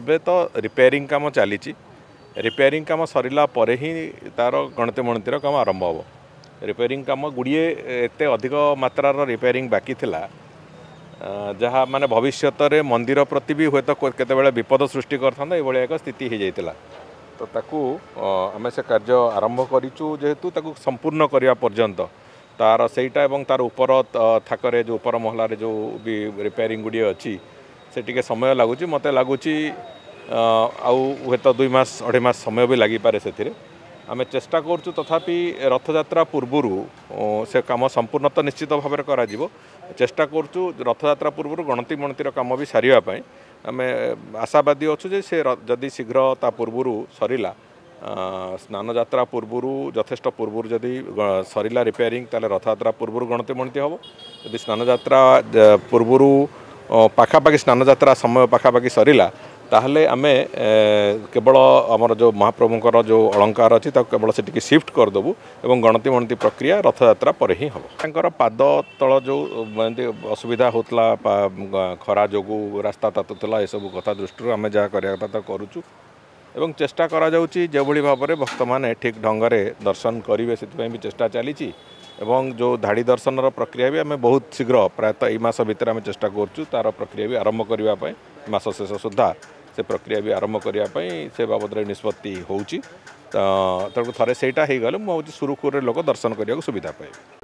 ଏବେ ତ रिपेयरिंग काम चली रिपेयरिंग काम सरला पर ही तार गणति मणतिर काम आरंभ हम रिपेयरिंग काम गुड़िए एत अधिक मात्रार रिपेयरिंग बाकी थिला जहाँ माने भविष्य रे मंदिर प्रति भी हुए तो केते विपद सृष्टि करता ये एक स्थिति हो जाता तो ताकू आम से कार्य आरंभ करूँ जेहेतु ताकू संपूर्ण करने पर्यंत तार सेटा एवं तार ऊपर थाकरे जो ऊपर महलार जो भी रिपेयरिंग गुड़िए अच्छी से टिके समय लगुच मत लगुच आउ तो 2 मास 2.5 मास समय भी लगिपे से आम चेष्टा करूँ तथापि रथयात्रा पूर्वर से कम संपूर्ण तो निश्चित भाव करा चेष्टा करूँ रथयात्रा पूर्व गणति मणतिर कम भी सारे आम आशावादी अच्छु जे से जदि शीघ्र ता पूर्वर सरला स्नान यात्रा पूर्वर यथेष्ट पूर्वर जदि सरला रिपेयरिंग ताले रथयात्रा पूर्वर गणति मणति हम यदि स्नान यात्रा पूर्वर पाखापाखि स्नान यात्रा समय पाखापाखि सरला ताहले आमे केवल आमर जो महाप्रभुंकर जो अलंकार अच्छी केवल से शिफ्ट करदेबू एवं गणति मणति प्रक्रिया रथयात्रा पर ही हम तांकर पाद तल जो असुविधा होता खरा जोगु रास्ता तातुला ये सब कथा दृष्टि आम जहाँ करता करुचु एवं चेष्टा करा जाउची जो भाव में भक्त मैंने ठीक ढंग से दर्शन करेंगे से भी चेष्टा चली एवं जो धाड़ी दर्शन प्रक्रिया भी आम बहुत शीघ्र प्रायतः यह मास भितर आम चेष्टा करूँ तार प्रक्रिया भी आरंभ करने मास शेष सुधा से प्रक्रिया भी आरंभ करने से बाबद निष्पत्ति होची तेणु थे सहीटा हो गले मुझे सुरुखुरे लोक दर्शन करने सुविधा पाए।